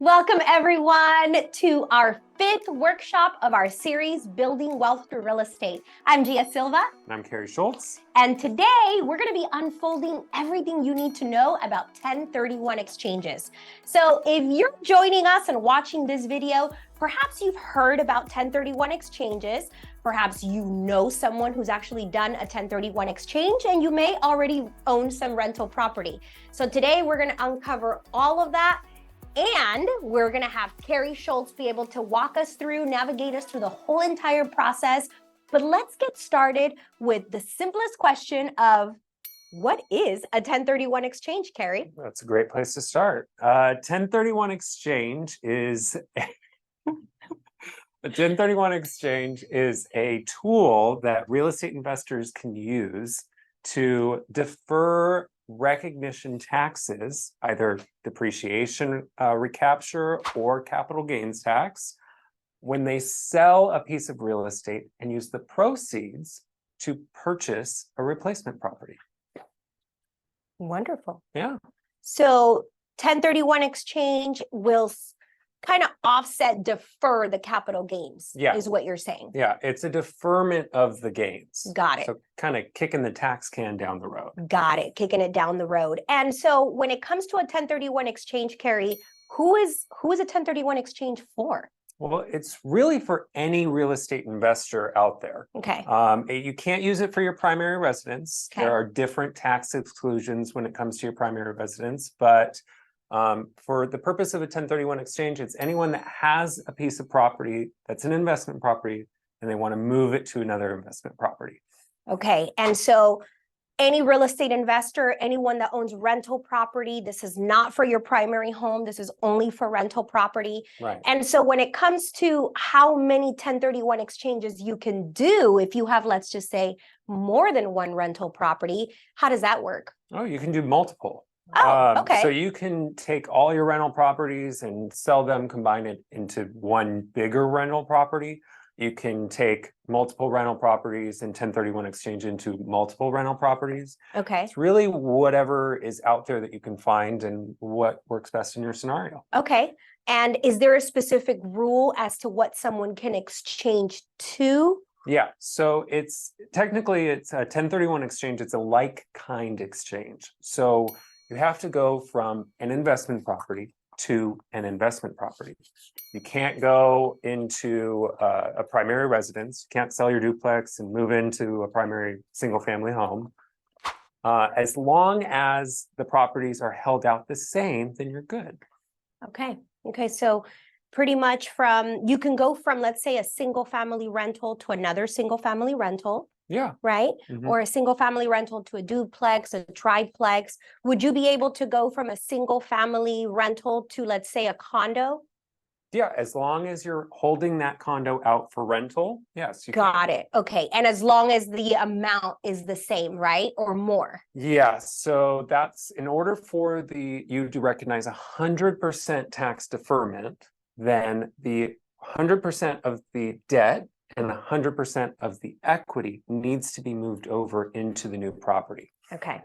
Welcome everyone to our 5th workshop of our series, Building Wealth Through Real Estate. I'm Gia Silva. And I'm Carrie Schultz. And today we're gonna be unfolding everything you need to know about 1031 exchanges. So if you're joining us and watching this video, perhaps you've heard about 1031 exchanges, perhaps you know someone who's actually done a 1031 exchange, and you may already own some rental property. So today we're gonna uncover all of that. And we're gonna have Carrie Schultz be able to walk us through, navigate us through the whole entire process. But let's get started with the simplest question of, what is a 1031 exchange, Carrie? That's a great place to start. 1031 exchange is a 1031 exchange is a tool that real estate investors can use to defer recognition taxes, either depreciation recapture or capital gains tax, when they sell a piece of real estate and use the proceeds to purchase a replacement property. Wonderful. Yeah. So 1031 exchange will kind of defer the capital gains, is what you're saying. Yeah, it's a deferment of the gains. Got it. So kind of kicking the tax can down the road. Got it, kicking it down the road. And so when it comes to a 1031 exchange, Carrie, who is a 1031 exchange for? Well, it's really for any real estate investor out there. Okay. You can't use it for your primary residence. Okay. There are different tax exclusions when it comes to your primary residence, but for the purpose of a 1031 exchange, it's anyone that has a piece of property that's an investment property and they want to move it to another investment property. Okay, and so any real estate investor, anyone that owns rental property, this is not for your primary home, this is only for rental property. Right. And so when it comes to how many 1031 exchanges you can do, if you have, let's just say, more than one rental property, how does that work? Oh, you can do multiple. Oh, okay. So you can take all your rental properties and sell them, combine it into one bigger rental property. You can take multiple rental properties and 1031 exchange into multiple rental properties. Okay. It's really whatever is out there that you can find and what works best in your scenario. Okay. And is there a specific rule as to what someone can exchange to? Yeah, so it's technically a 1031 exchange. It's a like-kind exchange. So you have to go from an investment property to an investment property. You can't go into a primary residence. You can't sell your duplex and move into a primary single-family home. As long as the properties are held out the same, then you're good. Okay. Okay. So pretty much you can go from, let's say, a single-family rental to another single-family rental. Yeah. Right? Mm-hmm. Or a single family rental to a duplex, a triplex. Would you be able to go from a single family rental to, let's say, a condo? Yeah, as long as you're holding that condo out for rental, yes. You Got it. Okay. And as long as the amount is the same, right? Or more? Yeah. So that's in order for you to recognize 100% tax deferment, then the 100% of the debt and 100% of the equity needs to be moved over into the new property. Okay.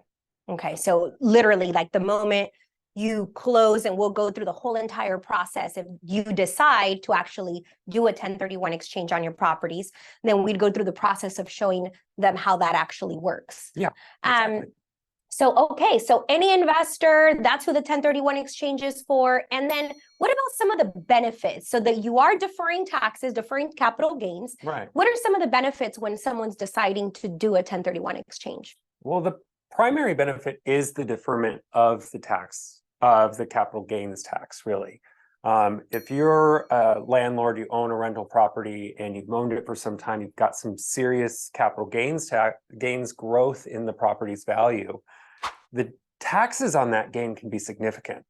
Okay. So literally, like the moment you close, and we'll go through the whole entire process. If you decide to actually do a 1031 exchange on your properties, then we'd go through the process of showing them how that actually works. Yeah. Exactly. Okay, so any investor, that's who the 1031 exchange is for. And then what about some of the benefits? So that you are deferring taxes, deferring capital gains. Right. What are some of the benefits when someone's deciding to do a 1031 exchange? Well, the primary benefit is the deferment of the tax, of the capital gains tax, really. If you're a landlord, you own a rental property and you've owned it for some time, you've got some serious capital gains growth in the property's value. The taxes on that gain can be significant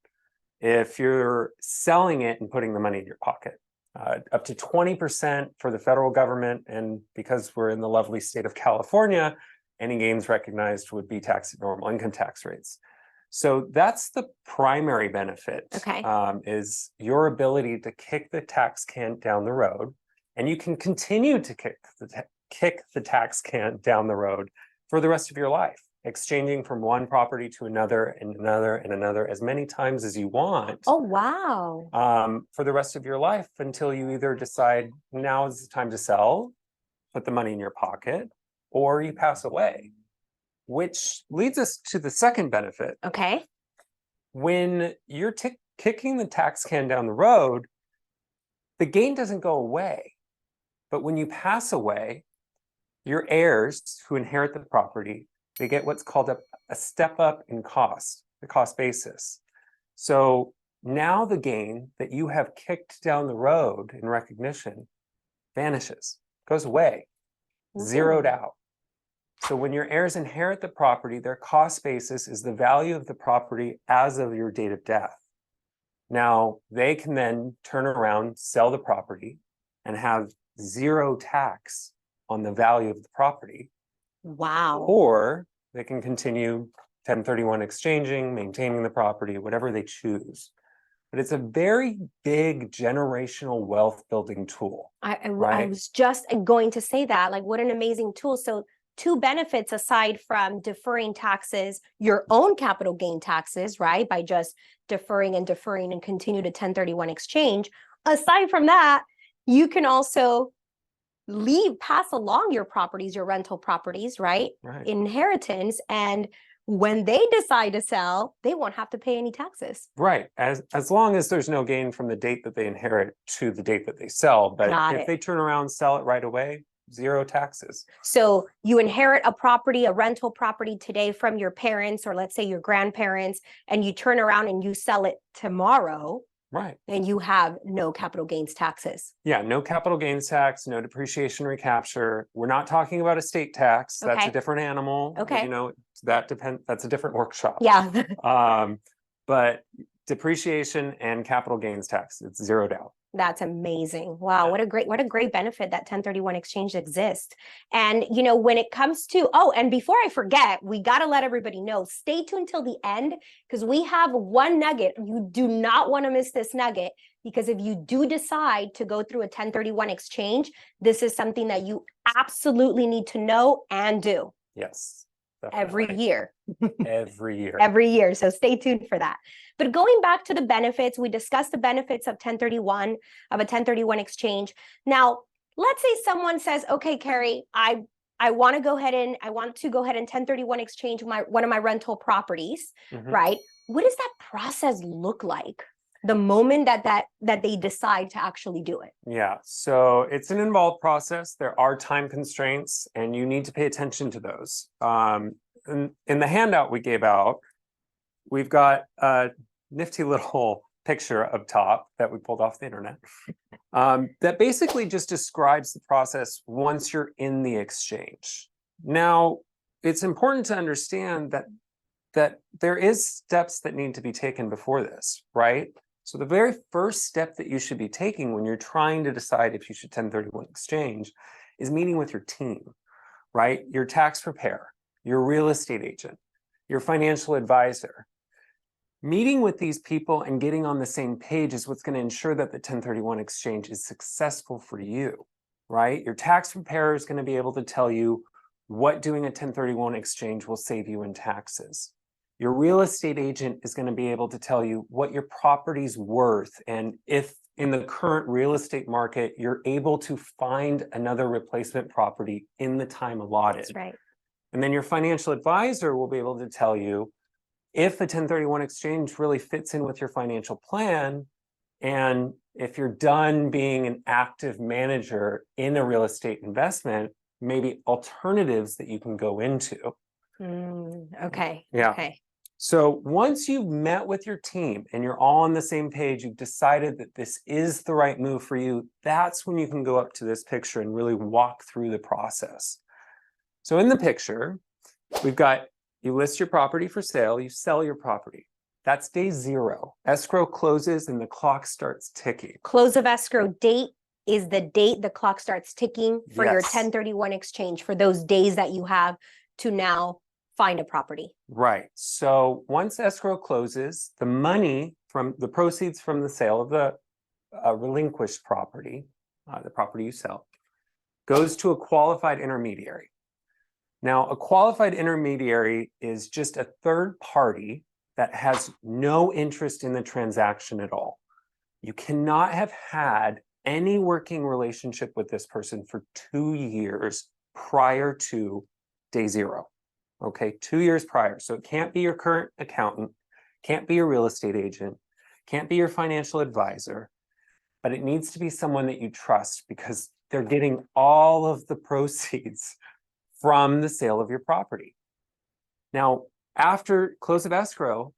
if you're selling it and putting the money in your pocket. Up to 20% for the federal government, and because we're in the lovely state of California, any gains recognized would be taxed at normal income tax rates. So that's the primary benefit, is your ability to kick the tax can down the road, and you can continue to kick the tax can down the road for the rest of your life. exchanging from one property to another and another and another as many times as you want. Oh, wow. For the rest of your life until you either decide now is the time to sell, put the money in your pocket, or you pass away, which leads us to the second benefit. Okay. When you're kicking the tax can down the road, the gain doesn't go away. But when you pass away, your heirs who inherit the property, they get what's called a step up in cost, the cost basis. So now the gain that you have kicked down the road in recognition vanishes, goes away, zeroed out. So when your heirs inherit the property, their cost basis is the value of the property as of your date of death. Now, they can then turn around, sell the property, and have zero tax on the value of the property. Wow. Or they can continue 1031 exchanging, maintaining the property, whatever they choose. But it's a very big generational wealth building tool. I right? was just going to say that, like, what an amazing tool. So two benefits aside from deferring taxes, your own capital gain taxes, right? By just deferring and continue to 1031 exchange. Aside from that, you can also pass along your properties, your rental properties, right? Right. Inheritance. And when they decide to sell, they won't have to pay any taxes. Right. As long as there's no gain from the date that they inherit to the date that they sell. But if they turn around, sell it right away, zero taxes. So you inherit a property, a rental property today from your parents, or let's say your grandparents, and you turn around and you sell it tomorrow. Right. And you have no capital gains taxes. Yeah, no capital gains tax, no depreciation recapture. We're not talking about estate tax. That's a different animal. Okay. You know, that's a different workshop. Yeah. But depreciation and capital gains tax, it's zeroed out. That's amazing. Wow, what a great benefit that 1031 exchange exists. And you know, when it comes to, and before I forget, we got to let everybody know, stay tuned till the end, because we have one nugget. You do not want to miss this nugget, because if you do decide to go through a 1031 exchange, this is something that you absolutely need to know and do. Yes. Definitely. Every year. Every year. Every year. So stay tuned for that. But going back to the benefits, we discussed the benefits of 1031 exchange. Now, let's say someone says, okay, Carrie, I want to go ahead and 1031 exchange one of my rental properties, right? What does that process look like the moment that they decide to actually do it? Yeah, so it's an involved process. There are time constraints, and you need to pay attention to those. In the handout we gave out, we've got a nifty little picture up top that we pulled off the internet that basically just describes the process once you're in the exchange. Now, it's important to understand that there is steps that need to be taken before this, right? So the very first step that you should be taking when you're trying to decide if you should 1031 exchange is meeting with your team, right? Your tax preparer, your real estate agent, your financial advisor. Meeting with these people and getting on the same page is what's going to ensure that the 1031 exchange is successful for you, right? Your tax preparer is going to be able to tell you what doing a 1031 exchange will save you in taxes. Your real estate agent is going to be able to tell you what your property's worth, and if in the current real estate market, you're able to find another replacement property in the time allotted. That's right. And then your financial advisor will be able to tell you if a 1031 exchange really fits in with your financial plan, and if you're done being an active manager in a real estate investment, maybe alternatives that you can go into. Okay. Yeah. Okay. So once you've met with your team and you're all on the same page, you've decided that this is the right move for you, that's when you can go up to this picture and really walk through the process. So in the picture, we've got, you list your property for sale, you sell your property. That's day 0. Escrow closes and the clock starts ticking. Close of escrow date is the date the clock starts ticking for your Yes. 1031 exchange, for those days that you have to now find a property. Right. So once escrow closes, the money from the proceeds from the sale of the relinquished property, the property you sell, goes to a qualified intermediary. Now, a qualified intermediary is just a third party that has no interest in the transaction at all. You cannot have had any working relationship with this person for 2 years prior to day zero. Okay, 2 years prior. So it can't be your current accountant, can't be your real estate agent, can't be your financial advisor, but it needs to be someone that you trust because they're getting all of the proceeds from the sale of your property. Now, after close of escrow,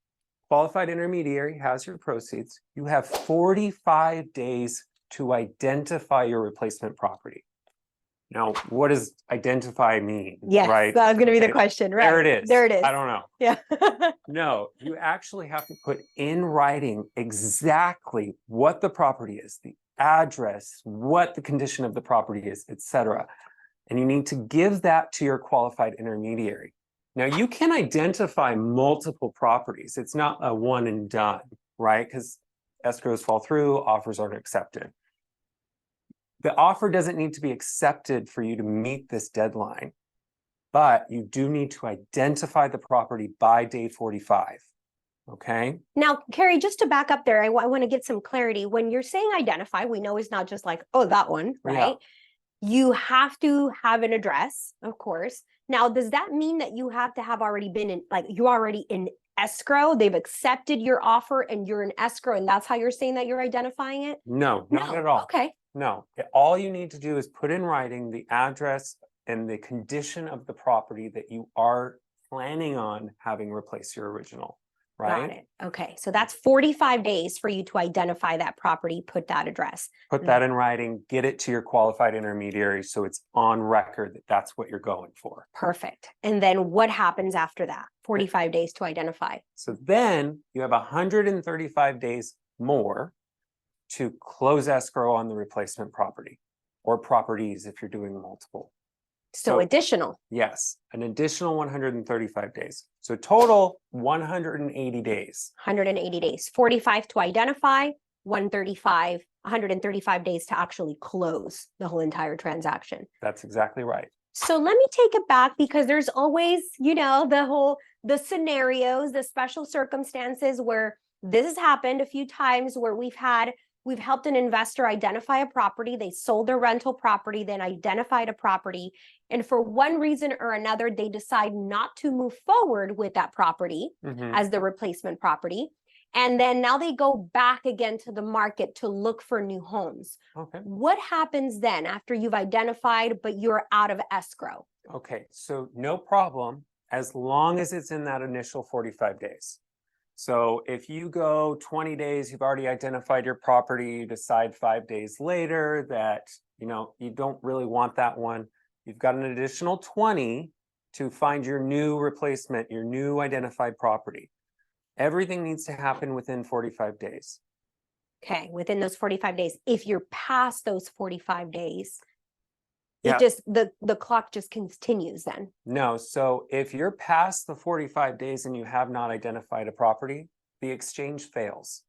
qualified intermediary has your proceeds. You have 45 days to identify your replacement property. Now, what does identify mean? Yes, right? that was going to be the Okay, question, right? There it is. There it is. I don't know. Yeah. No, you actually have to put in writing exactly what the property is, the address, what the condition of the property is, etc. And you need to give that to your qualified intermediary. Now, you can identify multiple properties. It's not a one and done, right? Because escrows fall through, offers aren't accepted. The offer doesn't need to be accepted for you to meet this deadline, but you do need to identify the property by day 45. Okay. Now, Carrie, just to back up there, I want to get some clarity. When you're saying identify, we know it's not just like, oh, that one, right? Yeah. You have to have an address, of course. Now, does that mean that you have to have already been in, like, you're already in escrow? They've accepted your offer and you're in escrow, and that's how you're saying that you're identifying it? No, not at all. Okay. No, all you need to do is put in writing the address and the condition of the property that you are planning on having replace your original, right? Got it. Okay, so that's 45 days for you to identify that property, put that address. Put that in writing, get it to your qualified intermediary so it's on record that that's what you're going for. Perfect. And then what happens after that? 45 days to identify. So then you have 135 days more to close escrow on the replacement property or properties if you're doing multiple. So additional. Yes, an additional 135 days. So total 180 days. 180 days. 45 to identify, 135 days to actually close the whole entire transaction. That's exactly right. So let me take it back, because there's always, the scenarios, the special circumstances where this has happened a few times, where we've helped an investor identify a property. They sold their rental property, then identified a property. And for one reason or another, they decide not to move forward with that property as the replacement property. And then now they go back again to the market to look for new homes. Okay. What happens then after you've identified, but you're out of escrow? Okay, so no problem as long as it's in that initial 45 days. So if you go 20 days, you've already identified your property, you decide 5 days later that, you don't really want that one, you've got an additional 20 to find your new replacement, your new identified property. Everything needs to happen within 45 days. Okay, within those 45 days. If you're past those 45 days, Yeah. the clock just continues then. No, so if you're past the 45 days and you have not identified a property, the exchange fails.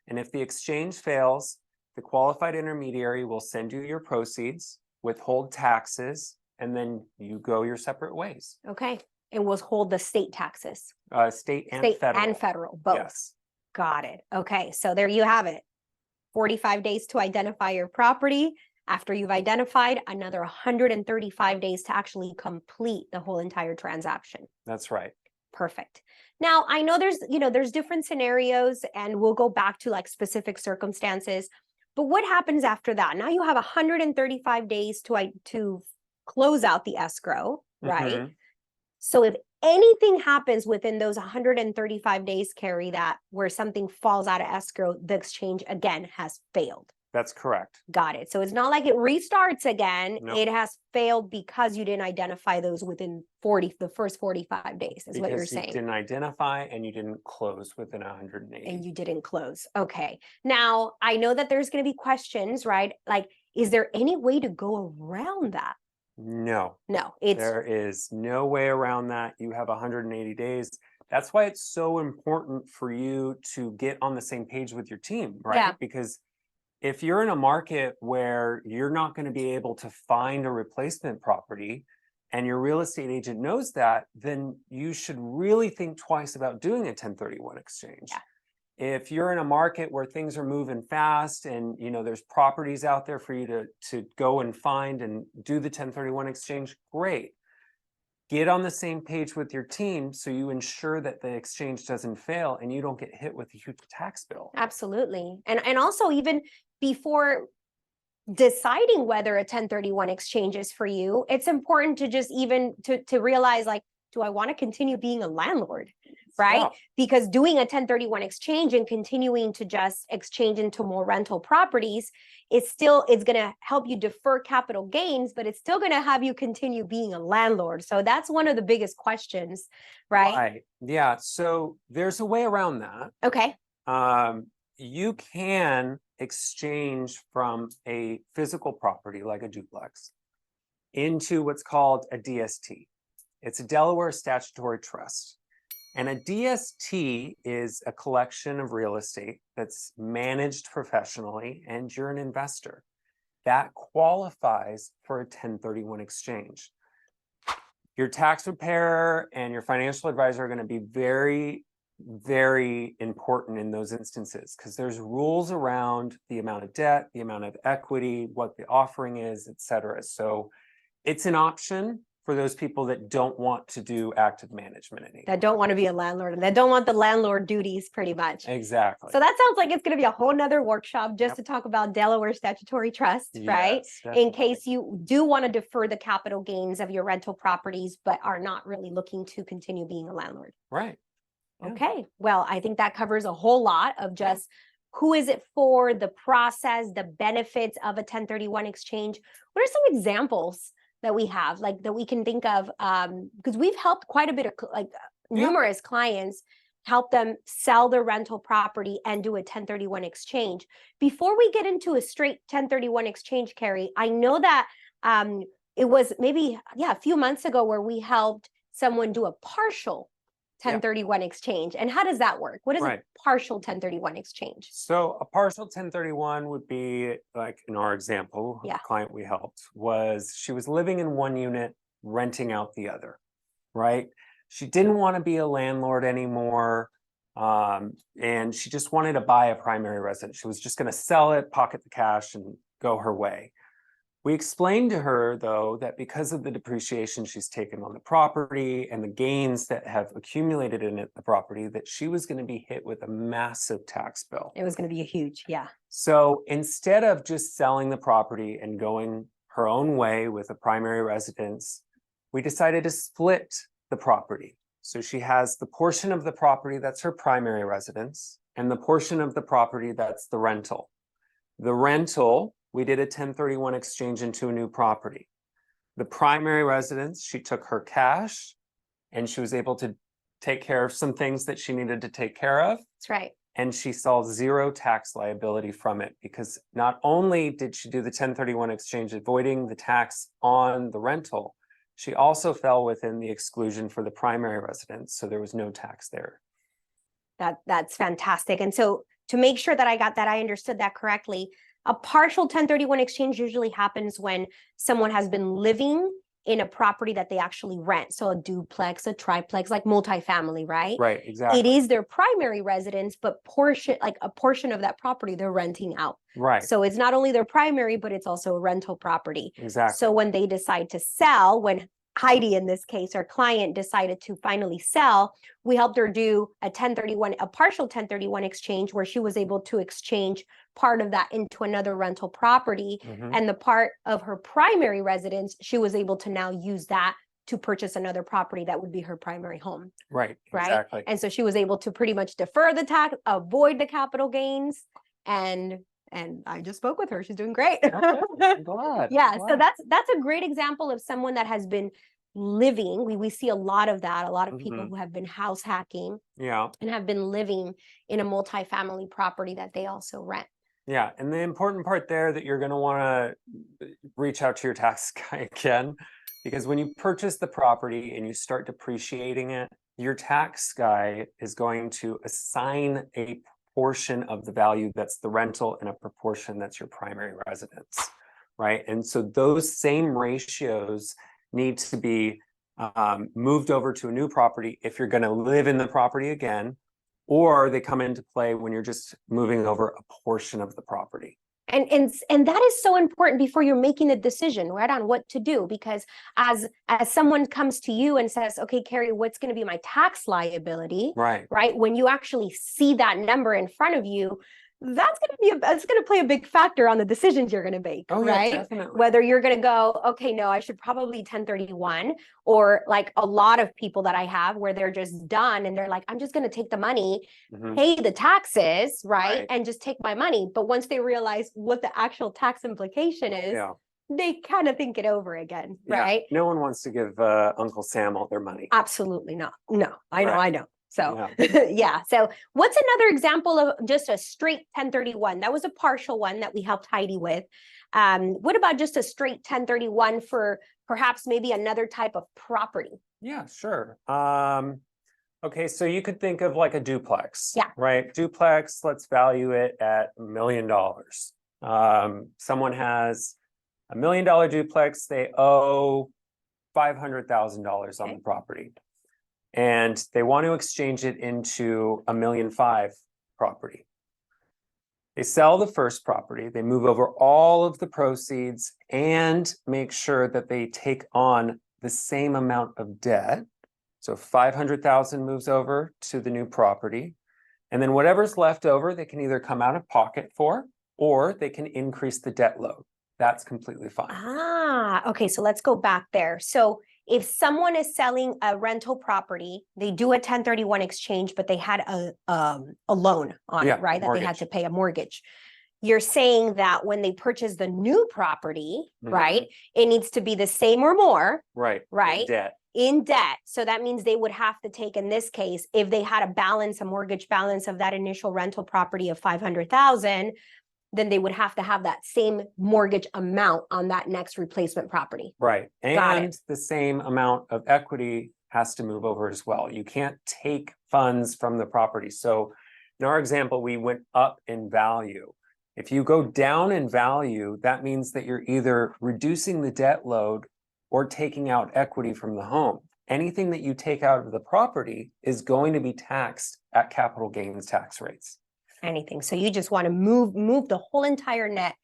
And if the exchange fails, the qualified intermediary will send you your proceeds, withhold taxes, and then you go your separate ways. Okay, and withhold the state taxes. State and federal, both. Yes. Got it. Okay, so there you have it. 45 days to identify your property. After you've identified, another 135 days to actually complete the whole entire transaction. That's right. Perfect. Now, I know there's different scenarios, and we'll go back to like specific circumstances, but what happens after that? Now you have 135 days to close out the escrow, right? So if anything happens within those 135 days, Carrie, that where something falls out of escrow, the exchange again has failed. That's correct. Got it. So it's not like it restarts again. No. It has failed because you didn't identify those within the first 45 days is what you're saying. You didn't identify and you didn't close within 180. And you didn't close. Okay. Now, I know that there's going to be questions, right? Like, is there any way to go around that? No. No. There is no way around that. You have 180 days. That's why it's so important for you to get on the same page with your team, right? Yeah. Because if you're in a market where you're not going to be able to find a replacement property and your real estate agent knows that, then you should really think twice about doing a 1031 exchange. Yeah. If you're in a market where things are moving fast and there's properties out there for you to go and find and do the 1031 exchange, great. Get on the same page with your team so you ensure that the exchange doesn't fail and you don't get hit with a huge tax bill. Absolutely. And also, even before deciding whether a 1031 exchange is for you, it's important to just even to realize, like, do I want to continue being a landlord? Right? Yeah. Because doing a 1031 exchange and continuing to just exchange into more rental properties it's going to help you defer capital gains, but it's still going to have you continue being a landlord. So that's one of the biggest questions, right? Right. Yeah. So there's a way around that. Okay. You can exchange from a physical property like a duplex into what's called a DST. It's a Delaware statutory trust. And a DST is a collection of real estate that's managed professionally, and you're an investor. That qualifies for a 1031 exchange. Your tax preparer and your financial advisor are going to be very, very important in those instances because there's rules around the amount of debt, the amount of equity, what the offering is, et cetera. So it's an option for those people that don't want to do active management anymore. That don't want to be a landlord and that don't want the landlord duties, pretty much. Exactly. So that sounds like it's going to be a whole nother workshop just to talk about Delaware statutory trust, right? Definitely. In case you do want to defer the capital gains of your rental properties, but are not really looking to continue being a landlord. Right. Yeah. Okay. Well, I think that covers a whole lot of just who is it for, the process, the benefits of a 1031 exchange. What are some examples that we have, like, that we can think of, because we've helped quite a bit of numerous clients, help them sell their rental property and do a 1031 exchange. Before we get into a straight 1031 exchange, Carrie, I know that it was maybe a few months ago where we helped someone do a partial 1031 exchange. And how does that work? What is a partial 1031 exchange? So a partial 1031 would be, like in our example, the client we helped she was living in one unit, renting out the other, right? She didn't want to be a landlord anymore. And she just wanted to buy a primary residence. She was just going to sell it, pocket the cash, and go her way. We explained to her, though, that because of the depreciation she's taken on the property and the gains that have accumulated in the property, that she was going to be hit with a massive tax bill. It was going to be a huge, So instead of just selling the property and going her own way with a primary residence, we decided to split the property. So she has the portion of the property that's her primary residence and the portion of the property that's the rental. The rental, we did a 1031 exchange into a new property. The primary residence, she took her cash and she was able to take care of some things that she needed to take care of. That's right. And she saw zero tax liability from it because not only did she do the 1031 exchange avoiding the tax on the rental, she also fell within the exclusion for the primary residence. So there was no tax there. That's fantastic. And so to make sure that I understood that correctly, a partial 1031 exchange usually happens when someone has been living in a property that they actually rent. So a duplex, a triplex, like multifamily, right? Right, exactly. It is their primary residence, but a portion of that property they're renting out. Right. So it's not only their primary, but it's also a rental property. Exactly. So when they decide to sell, when Heidi, in this case, our client, decided to finally sell, we helped her do a partial 1031 exchange where she was able to exchange part of that into another rental property. And the part of her primary residence, she was able to now use that to purchase another property that would be her primary home. Right, exactly. And so she was able to pretty much defer the tax, avoid the capital gains, and I just spoke with her. She's doing great. I'm glad. So that's a great example of someone that has been living. We see a lot of that, a lot of people who have been house hacking and have been living in a multifamily property that they also rent. Yeah, and the important part there that you're going to want to reach out to your tax guy again, because when you purchase the property and you start depreciating it, your tax guy is going to assign a portion of the value that's the rental and a proportion that's your primary residence, right? And so those same ratios need to be moved over to a new property if you're going to live in the property again, or they come into play when you're just moving over a portion of the property. And that is so important before you're making a decision, right, on what to do. Because as someone comes to you and says, okay, Carrie, what's going to be my tax liability? Right. Right. When you actually see that number in front of you, that's going to play a big factor on the decisions you're going to make, Oh, right? yeah, definitely. Whether you're going to go, okay, no, I should probably 1031, or like a lot of people that I have where they're just done and they're like, I'm just going to take the money, pay the taxes, right? And just take my money. But once they realize what the actual tax implication is, they kind of think it over again, right? No one wants to give Uncle Sam all their money. Absolutely not. No, I know, I know. So yeah. So what's another example of just a straight 1031? That was a partial one that we helped Heidi with. What about just a straight 1031 for perhaps maybe another type of property? Yeah, sure. Okay, so you could think of like a duplex. Yeah. Right? Duplex, let's value it at $1 million. Someone has $1 million duplex, they owe $500,000 on the property. And they want to exchange it into $1.5 million property. They sell the first property, they move over all of the proceeds and make sure that they take on the same amount of debt. So 500,000 moves over to the new property. And then whatever's left over, they can either come out of pocket for, or they can increase the debt load. That's completely fine. Ah, okay. So let's go back there. So if someone is selling a rental property, they do a 1031 exchange, but they had a loan on it, right? That they had to pay a mortgage. You're saying that when they purchase the new property, right, it needs to be the same or more, right? In debt. So that means they would have to take, in this case, if they had a mortgage balance of that initial rental property of 500,000, then they would have to have that same mortgage amount on that next replacement property. Right. And the same amount of equity has to move over as well. You can't take funds from the property. So in our example, we went up in value. If you go down in value, that means that you're either reducing the debt load or taking out equity from the home. Anything that you take out of the property is going to be taxed at capital gains tax rates. Anything. So you just want to move the whole entire net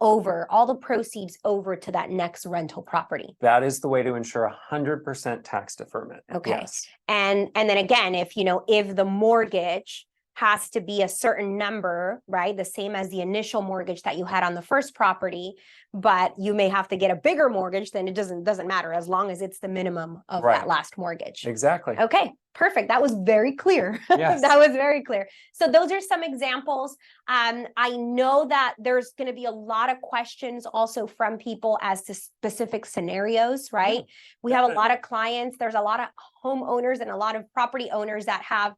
over, all the proceeds over to that next rental property. That is the way to ensure 100% tax deferment. Okay. Yes. And then again, if the mortgage has to be a certain number, right? The same as the initial mortgage that you had on the first property, but you may have to get a bigger mortgage, then it doesn't matter as long as it's the minimum of that last mortgage. Exactly. Okay, perfect. That was very clear. Yes. That was very clear. So those are some examples. I know that there's going to be a lot of questions also from people as to specific scenarios, right? We have a lot of clients. There's a lot of homeowners and a lot of property owners that have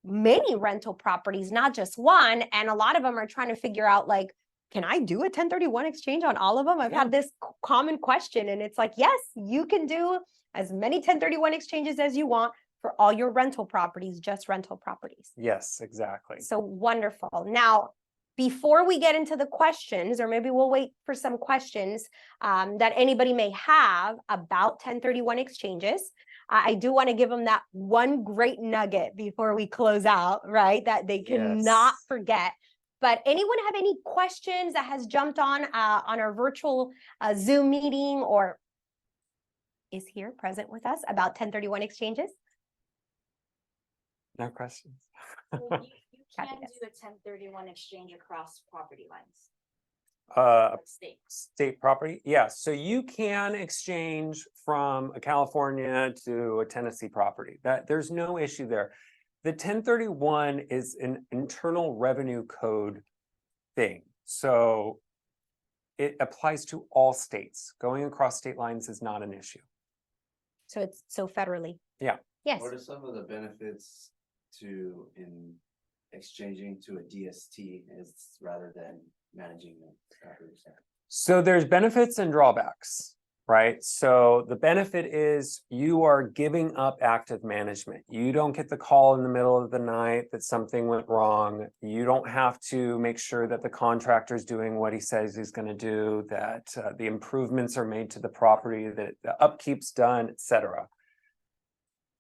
many rental properties, not just one. And a lot of them are trying to figure out, like, can I do a 1031 exchange on all of them? I've had this common question, and it's like, yes, you can do as many 1031 exchanges as you want for all your rental properties, just rental properties. Yes, exactly. So wonderful. Now, before we get into the questions, or maybe we'll wait for some questions that anybody may have about 1031 exchanges, I do want to give them that one great nugget before we close out, right? That they cannot forget. But anyone have any questions that has jumped on our virtual Zoom meeting or is here present with us about 1031 exchanges? No questions. You can do a 1031 exchange across property lines. State property. Yeah. So you can exchange from a California to a Tennessee property. There's no issue there. The 1031 is an internal revenue code thing. So it applies to all states. Going across state lines is not an issue. So it's federally. Yeah. Yes. What are some of the benefits in exchanging to a DST rather than managing the property? So there's benefits and drawbacks. right? So the benefit is you are giving up active management. You don't get the call in the middle of the night that something went wrong. You don't have to make sure that the contractor is doing what he says he's going to do, that the improvements are made to the property, that the upkeep's done, etc.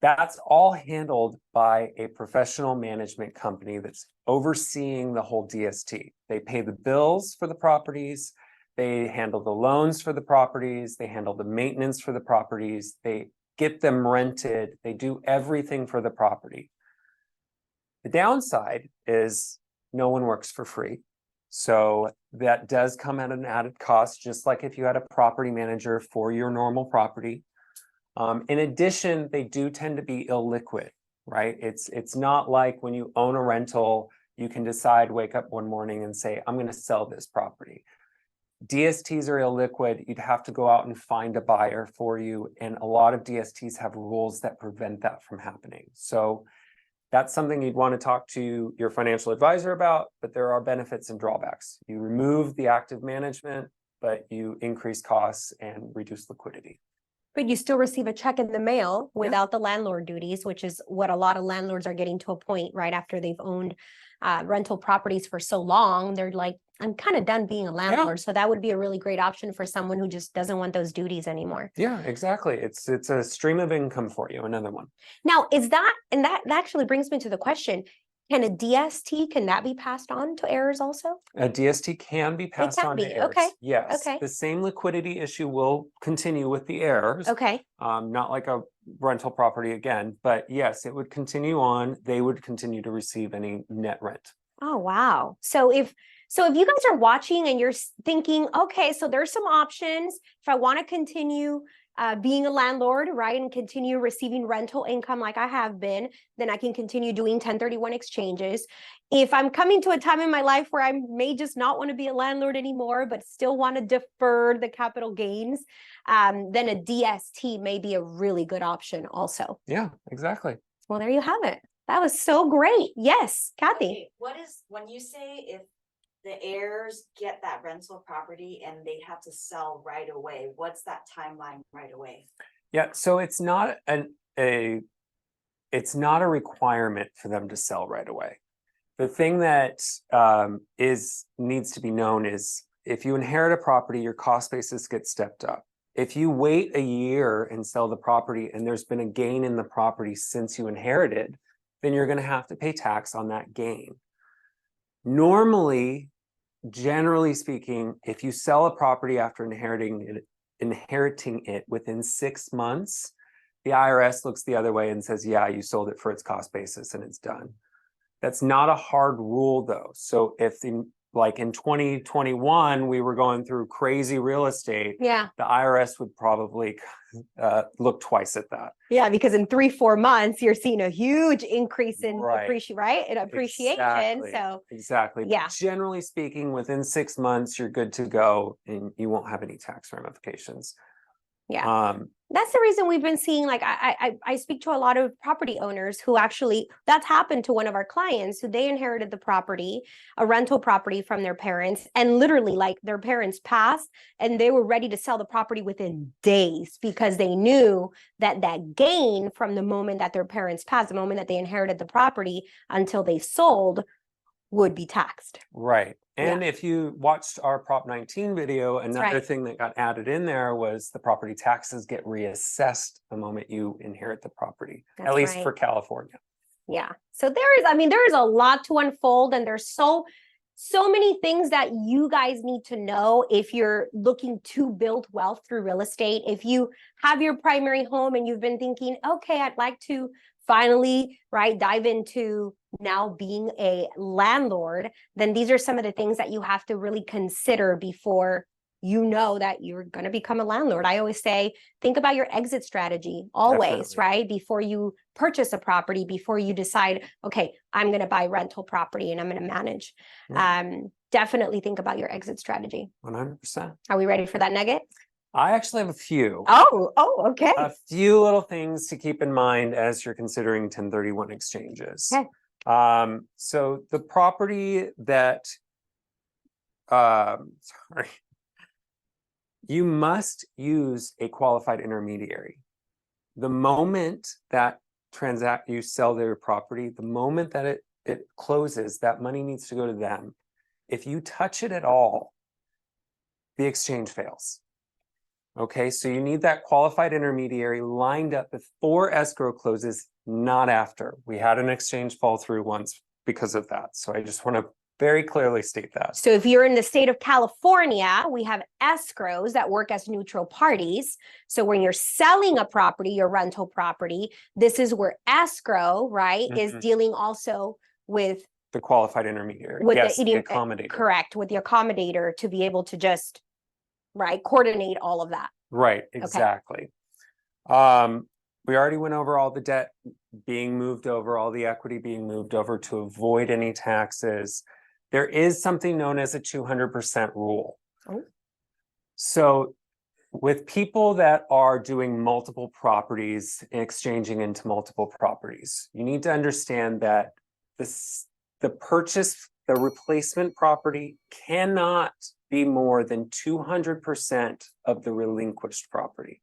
That's all handled by a professional management company that's overseeing the whole DST. They pay the bills for the properties. They handle the loans for the properties. They handle the maintenance for the properties. They get them rented. They do everything for the property. The downside is no one works for free. So that does come at an added cost, just like if you had a property manager for your normal property. In addition, they do tend to be illiquid, right? It's not like when you own a rental, you can decide, wake up one morning and say, I'm going to sell this property. DSTs are illiquid. You'd have to go out and find a buyer for you. And a lot of DSTs have rules that prevent that from happening. So that's something you'd want to talk to your financial advisor about, but there are benefits and drawbacks. You remove the active management, but you increase costs and reduce liquidity. But you still receive a check in the mail without the landlord duties, which is what a lot of landlords are getting to a point right after they've owned rental properties for so long. They're like, I'm kind of done being a landlord. So that would be a really great option for someone who just doesn't want those duties anymore. Yeah, exactly. It's a stream of income for you, another one. Now, is that, and that actually brings me to the question, can a DST, can that be passed on to heirs also? A DST can be passed on to heirs. Okay. Yes. Okay. The same liquidity issue will continue with the heirs. Okay. Not like a rental property again, but yes, it would continue on. They would continue to receive any net rent. Oh, wow. So if you guys are watching and you're thinking, okay, so there's some options. If I want to continue being a landlord, right, and continue receiving rental income like I have been, then I can continue doing 1031 exchanges. If I'm coming to a time in my life where I may just not want to be a landlord anymore, but still want to defer the capital gains, then a DST may be a really good option also. Yeah, exactly. Well, there you have it. That was so great. Yes, Kathy. Okay, what is, when you say if the heirs get that rental property and they have to sell right away, what's that timeline right away? Yeah, so it's not a requirement for them to sell right away. The thing that needs to be known is if you inherit a property, your cost basis gets stepped up. If you wait a year and sell the property and there's been a gain in the property since you inherited, then you're going to have to pay tax on that gain. Normally, generally speaking, if you sell a property after inheriting it within 6 months, the IRS looks the other way and says, yeah, you sold it for its cost basis and it's done. That's not a hard rule though. So if like in 2021, we were going through crazy real estate, Yeah. the IRS would probably look twice at that. Yeah, because in 3-4 months, you're seeing a huge increase in appreciation. Exactly. So exactly. Yeah. But generally speaking, within 6 months, you're good to go and you won't have any tax ramifications. Yeah. That's the reason we've been seeing, like, I speak to a lot of property owners who actually, that's happened to one of our clients who they inherited the property, a rental property from their parents, and literally like their parents passed and they were ready to sell the property within days because they knew that that gain from the moment that their parents passed, the moment that they inherited the property until they sold would be taxed. Right. And if you watched our Prop 19 video, another thing that got added in there was the property taxes get reassessed the moment you inherit the property, at least for California. Yeah. So there is a lot to unfold, and there's so many things that you guys need to know if you're looking to build wealth through real estate. If you have your primary home and you've been thinking, okay, I'd like to finally, dive into now being a landlord, then these are some of the things that you have to really consider before you know that you're going to become a landlord. I always say, think about your exit strategy always, right? Before you purchase a property, before you decide, okay, I'm going to buy rental property and I'm going to manage. Definitely think about your exit strategy. 100%. Are we ready for that nugget? I actually have a few. Oh, okay. A few little things to keep in mind as you're considering 1031 exchanges. Okay. So the property that, You must use a qualified intermediary. The moment that you sell their property, the moment that it closes, that money needs to go to them. If you touch it at all, the exchange fails. Okay, so you need that qualified intermediary lined up before escrow closes, not after. We had an exchange fall through once because of that. So I just want to very clearly state that. So if you're in the state of California, we have escrows that work as neutral parties. So when you're selling a property, your rental property, this is where escrow, right, is dealing also with the qualified intermediary. With yes, the accommodator. Correct, with the accommodator to be able to just, right, coordinate all of that. Right, exactly. Okay. We already went over all the debt being moved over, all the equity being moved over to avoid any taxes. There is something known as a 200% rule. Oh. So with people that are doing multiple properties and exchanging into multiple properties, you need to understand that the replacement property cannot be more than 200% of the relinquished property.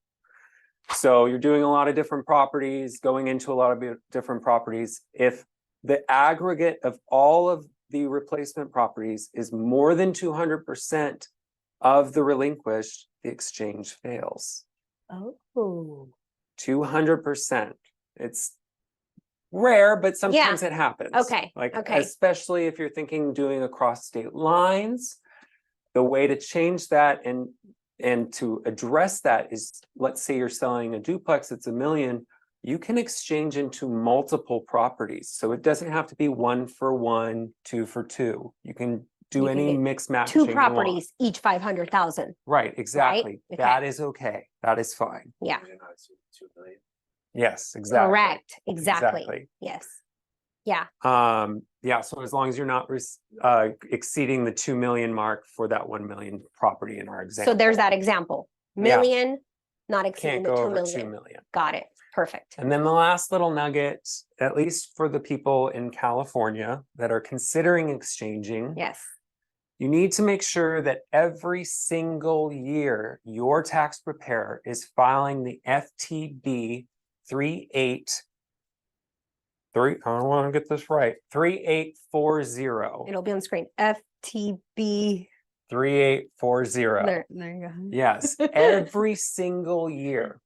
So you're doing a lot of different properties, going into a lot of different properties. If the aggregate of all of the replacement properties is more than 200% of the relinquished, the exchange fails. Oh. 200%. It's rare, but sometimes it happens. Okay. Especially if you're thinking doing across state lines, the way to change that and to address that is, let's say you're selling a duplex, it's $1 million, you can exchange into multiple properties. So it doesn't have to be 1 for 1, 2 for 2. You can do any mix match. 2 properties, each 500,000. Right, exactly. Right? Okay. That is okay. That is fine. Yeah. 2 million. Yes, exactly. Correct. Exactly. Yes. Yeah. Yeah. So as long as you're not exceeding the 2 million mark for that 1 million property in our example. So there's that example. Million, not exceeding Can't the go 2 over million. 2 million. Got it. Perfect. And then the last little nugget, at least for the people in California that are considering exchanging. Yes. You need to make sure that every single year your tax preparer is filing the FTB 383. I don't want to get this right. 3840. It'll be on screen. FTB 3840. There you go. Yes, every single year.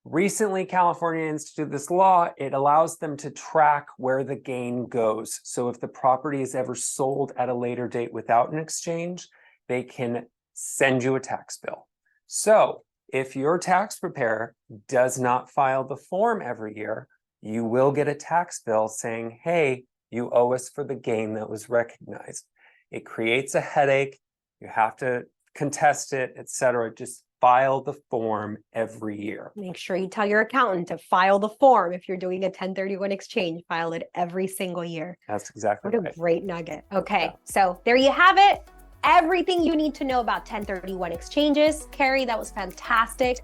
Recently, California instituted this law. It allows them to track where the gain goes. So if the property is ever sold at a later date without an exchange, they can send you a tax bill. So if your tax preparer does not file the form every year, you will get a tax bill saying, hey, you owe us for the gain that was recognized. It creates a headache. You have to contest it, etc. Just file the form every year. Make sure you tell your accountant to file the form. If you're doing a 1031 exchange, file it every single year. That's exactly right. What a great nugget. Okay, so there you have it. Everything you need to know about 1031 exchanges. Carrie, that was fantastic.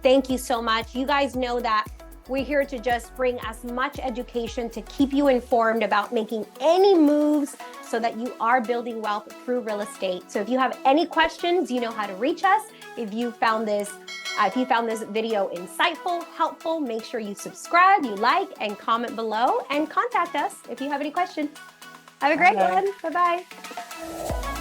Thank you so much. You guys know that we're here to just bring as much education to keep you informed about making any moves so that you are building wealth through real estate. So if you have any questions, you know how to reach us. If you found this video insightful, helpful, make sure you subscribe, you like, and comment below, and contact us if you have any questions. Have a great one. Bye-bye.